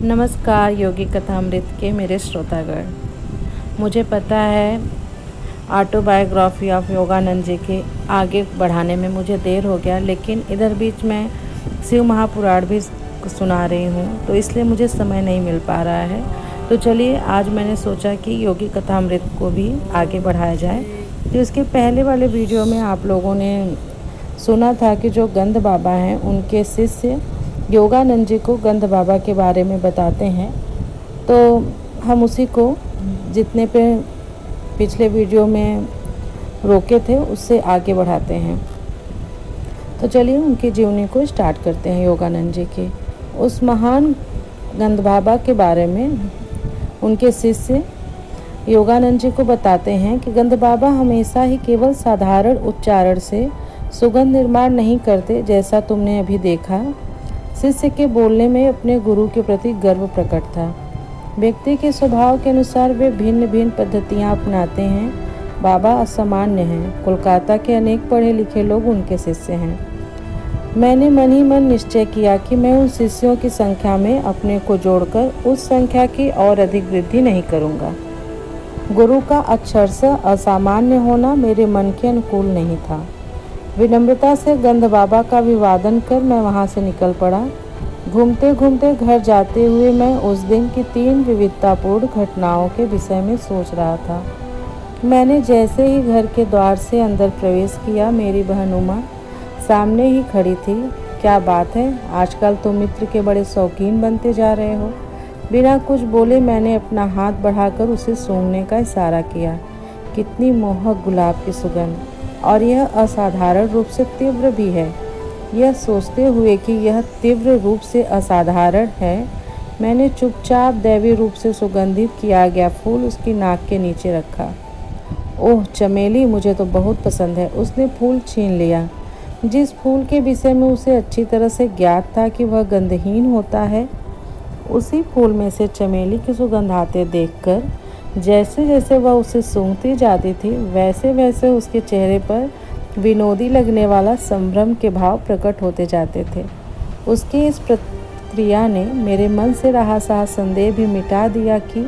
नमस्कार योगी कथामृत के मेरे श्रोतागण। मुझे पता है ऑटोबायोग्राफी ऑफ योगानंद जी के आगे बढ़ाने में मुझे देर हो गया, लेकिन इधर बीच में शिव महापुराण भी सुना रही हूँ, तो इसलिए मुझे समय नहीं मिल पा रहा है। तो चलिए आज मैंने सोचा कि योगी कथामृत को भी आगे बढ़ाया जाए। तो इसके पहले वाले वीडियो में आप लोगों ने सुना था कि जो गंध बाबा हैं उनके शिष्य योगानंद जी को गंध बाबा के बारे में बताते हैं। तो हम उसी को जितने पे पिछले वीडियो में रोके थे उससे आगे बढ़ाते हैं। तो चलिए उनकी जीवनी को स्टार्ट करते हैं। योगानंद जी के उस महान गंध बाबा के बारे में उनके शिष्य योगानंद जी को बताते हैं कि गंध बाबा हमेशा ही केवल साधारण उच्चारण से सुगंध निर्माण नहीं करते, जैसा तुमने अभी देखा। शिष्य के बोलने में अपने गुरु के प्रति गर्व प्रकट था। व्यक्ति के स्वभाव के अनुसार वे भिन्न भिन्न पद्धतियाँ अपनाते हैं। बाबा असामान्य हैं। कोलकाता के अनेक पढ़े लिखे लोग उनके शिष्य हैं। मैंने मन ही मन निश्चय किया कि मैं उन शिष्यों की संख्या में अपने को जोड़कर उस संख्या की और अधिक वृद्धि नहीं करूँगा। गुरु का अक्षरशः असामान्य होना मेरे मन के अनुकूल नहीं था। विनम्रता से गंध बाबा का अभिवादन कर मैं वहाँ से निकल पड़ा। घूमते घूमते घर जाते हुए मैं उस दिन की 3 विविधतापूर्ण घटनाओं के विषय में सोच रहा था। मैंने जैसे ही घर के द्वार से अंदर प्रवेश किया, मेरी बहन उमा सामने ही खड़ी थी। क्या बात है, आजकल तो मित्र के बड़े शौकीन बनते जा रहे हो। बिना कुछ बोले मैंने अपना हाथ बढ़ाकर उसे सूंघने का इशारा किया। कितनी मोहक गुलाब की सुगंध, और यह असाधारण रूप से तीव्र भी है। यह सोचते हुए कि यह तीव्र रूप से असाधारण है, मैंने चुपचाप दैवी रूप से सुगंधित किया गया फूल उसकी नाक के नीचे रखा। ओह चमेली, मुझे तो बहुत पसंद है। उसने फूल छीन लिया। जिस फूल के विषय में उसे अच्छी तरह से ज्ञात था कि वह गंधहीन होता है, उसी फूल में से चमेली की सुगंध आते देखकर जैसे जैसे वह उसे सूंघती जाती थी, वैसे वैसे उसके चेहरे पर विनोदी लगने वाला संभ्रम के भाव प्रकट होते जाते थे। उसकी इस प्रतिक्रिया ने मेरे मन से रहा सहा संदेह भी मिटा दिया कि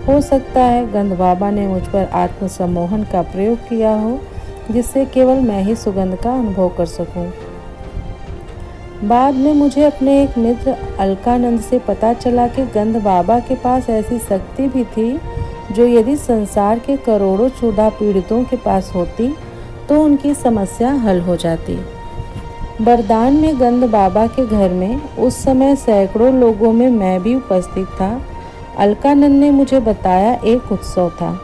हो सकता है गंध बाबा ने मुझ पर आत्मसम्मोहन का प्रयोग किया हो, जिससे केवल मैं ही सुगंध का अनुभव कर सकूं। बाद में मुझे अपने एक मित्र अलकानंद से पता चला कि गंध बाबा के पास ऐसी शक्ति भी थी जो यदि संसार के करोड़ों क्षुधा पीड़ितों के पास होती तो उनकी समस्या हल हो जाती। बरदान में गंध बाबा के घर में उस समय सैकड़ों लोगों में मैं भी उपस्थित था। अलकानंद ने मुझे बताया एक उत्सव था।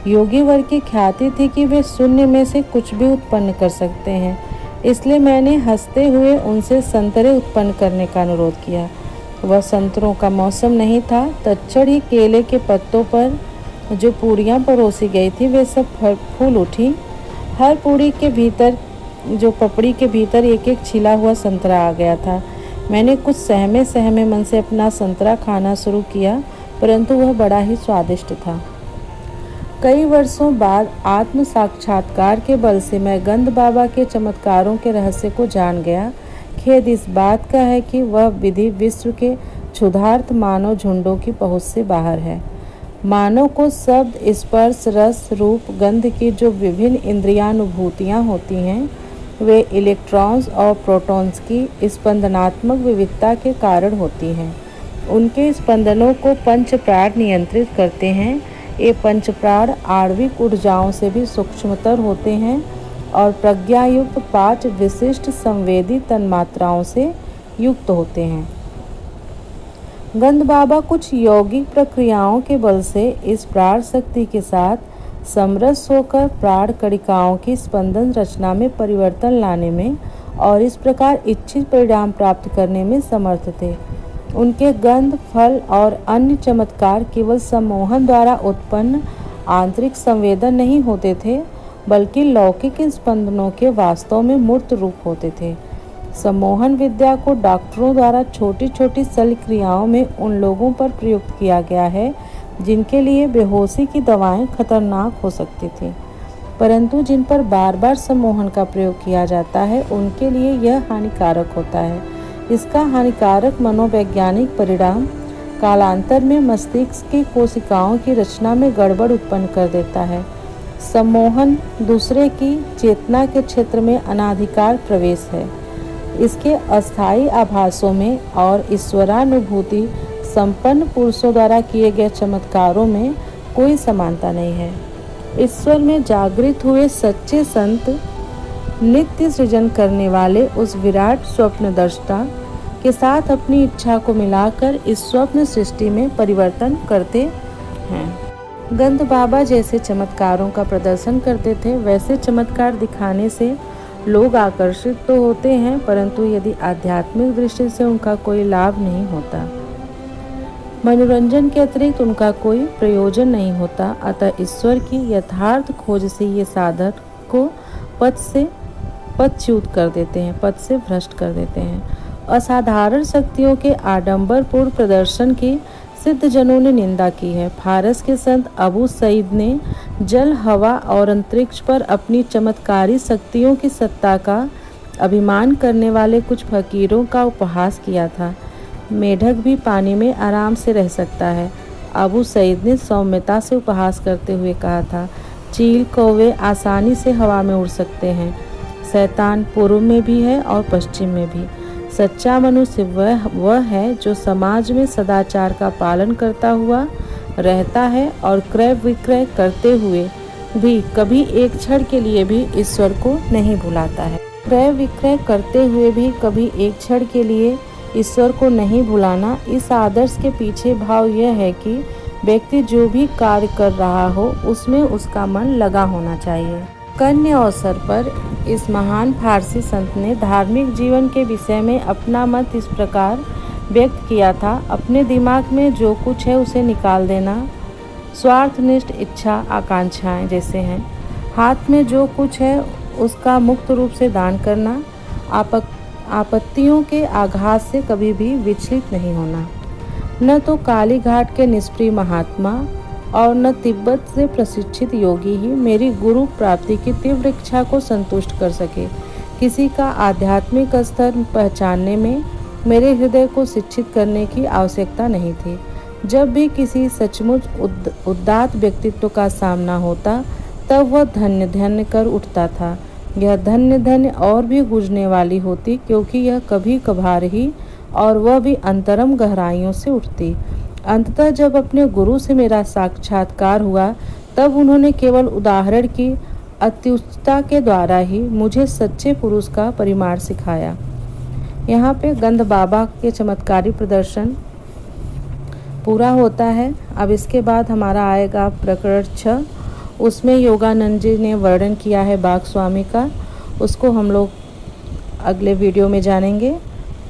योगी वर की ख्याति थी कि वे शून्य में से कुछ भी उत्पन्न कर सकते हैं, इसलिए मैंने हंसते हुए उनसे संतरे उत्पन्न करने का अनुरोध किया। वह संतरों का मौसम नहीं था। तत्क्षण ही केले के पत्तों पर जो पूड़ियाँ परोसी गई थी वे सब फूल उठी। हर पूड़ी के भीतर, जो पपड़ी के भीतर एक एक छिला हुआ संतरा आ गया था। मैंने कुछ सहमे सहमे मन से अपना संतरा खाना शुरू किया, परंतु वह बड़ा ही स्वादिष्ट था। कई वर्षों बाद आत्म साक्षात्कार के बल से मैं गंध बाबा के चमत्कारों के रहस्य को जान गया। खेद इस बात का है कि वह विधि विश्व के क्षुधार्त मानव झुंडों की पहुँच से बाहर है। मानव को शब्द, स्पर्श, रस, रूप, गंध की जो विभिन्न इंद्रियानुभूतियाँ होती हैं, वे इलेक्ट्रॉन्स और प्रोटॉन्स की स्पंदनात्मक विविधता के कारण होती हैं। उनके स्पंदनों को पंच प्राण नियंत्रित करते हैं। ये पंच प्राण आणविक ऊर्जाओं से भी सूक्ष्मतर होते हैं और प्रज्ञायुक्त 5 विशिष्ट संवेदी तन्मात्राओं से युक्त होते हैं। गंध बाबा कुछ यौगिक प्रक्रियाओं के बल से इस प्राण शक्ति के साथ समरस होकर प्राण कणिकाओं की स्पंदन रचना में परिवर्तन लाने में और इस प्रकार इच्छित परिणाम प्राप्त करने में समर्थ थे। उनके गंध, फल और अन्य चमत्कार केवल सम्मोहन द्वारा उत्पन्न आंतरिक संवेदन नहीं होते थे, बल्कि लौकिक स्पंदनों के वास्तव में मूर्त रूप होते थे। सम्मोहन विद्या को डॉक्टरों द्वारा छोटी छोटी शल्य क्रियाओं में उन लोगों पर प्रयुक्त किया गया है जिनके लिए बेहोशी की दवाएं खतरनाक हो सकती थी, परंतु जिन पर बार बार सम्मोहन का प्रयोग किया जाता है उनके लिए यह हानिकारक होता है। इसका हानिकारक मनोवैज्ञानिक परिणाम कालांतर में मस्तिष्क की कोशिकाओं की रचना में गड़बड़ उत्पन्न कर देता है। सम्मोहन दूसरे की चेतना के क्षेत्र में अनाधिकार प्रवेश है। इसके अस्थायी आभासों में और ईश्वरानुभूति संपन्न पुरुषों द्वारा किए गए चमत्कारों में कोई समानता नहीं है। ईश्वर में जागृत हुए सच्चे संत नित्य सृजन करने वाले उस विराट स्वप्नदृष्टा के साथ अपनी इच्छा को मिलाकर इस स्वप्न सृष्टि में परिवर्तन करते हैं। गंध बाबा जैसे चमत्कारों का प्रदर्शन करते थे, वैसे चमत्कार दिखाने से लोग आकर्षित तो होते हैं, परंतु यदि आध्यात्मिक दृष्टि से उनका कोई लाभ नहीं होता, मनोरंजन के अतिरिक्त उनका कोई प्रयोजन नहीं होता। अतः ईश्वर की यथार्थ खोज से ये साधक को पथच्युत कर देते हैं, पथ से भ्रष्ट कर देते हैं। असाधारण शक्तियों के आडंबरपूर्ण प्रदर्शन की सिद्ध जनों ने निंदा की है। फारस के संत अबू सईद ने जल, हवा और अंतरिक्ष पर अपनी चमत्कारी शक्तियों की सत्ता का अभिमान करने वाले कुछ फकीरों का उपहास किया था। मेढक भी पानी में आराम से रह सकता है, अबू सईद ने सौम्यता से उपहास करते हुए कहा था। चील, कौवे आसानी से हवा में उड़ सकते हैं। शैतान पूर्व में भी है और पश्चिम में भी। सच्चा मनुष्य वह है जो समाज में सदाचार का पालन करता हुआ रहता है और क्रय विक्रय करते हुए भी कभी एक क्षण के लिए भी ईश्वर को नहीं भुलाता है। क्रय विक्रय करते हुए भी कभी एक क्षण के लिए ईश्वर को नहीं भुलाना, इस आदर्श के पीछे भाव यह है कि व्यक्ति जो भी कार्य कर रहा हो उसमें उसका मन लगा होना चाहिए। कन्य अवसर पर इस महान फारसी संत ने धार्मिक जीवन के विषय में अपना मत इस प्रकार व्यक्त किया था। अपने दिमाग में जो कुछ है उसे निकाल देना, स्वार्थनिष्ठ इच्छा आकांक्षाएं जैसे हैं। हाथ में जो कुछ है उसका मुक्त रूप से दान करना, आपत्तियों के आघात से कभी भी विचलित नहीं होना। न तो काली घाट के निष्प्रिय महात्मा और न तिब्बत से प्रशिक्षित योगी ही मेरी गुरु प्राप्ति की तीव्र इच्छा को संतुष्ट कर सके। किसी का आध्यात्मिक स्तर पहचानने में मेरे हृदय को शिक्षित करने की आवश्यकता नहीं थी। जब भी किसी सचमुच उदात्त व्यक्तित्व का सामना होता तब वह धन्य धन्य कर उठता था। यह धन्य धन्य और भी गूंजने वाली होती, क्योंकि यह कभी कभार ही और वह भी अंतरम गहराइयों से उठती। अंततः जब अपने गुरु से मेरा साक्षात्कार हुआ तब उन्होंने केवल उदाहरण की अत्युच्चता के द्वारा ही मुझे सच्चे पुरुष का परिमाण सिखाया। यहाँ पे गंध बाबा के चमत्कारी प्रदर्शन पूरा होता है। अब इसके बाद हमारा आएगा प्रकरण 6। उसमें योगानंद जी ने वर्णन किया है बाघ स्वामी का। उसको हम लोग अगले वीडियो में जानेंगे।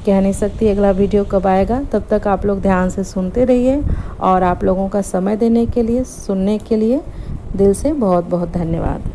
कह नहीं सकती अगला वीडियो कब आएगा, तब तक आप लोग ध्यान से सुनते रहिए। और आप लोगों का समय देने के लिए, सुनने के लिए दिल से बहुत बहुत धन्यवाद।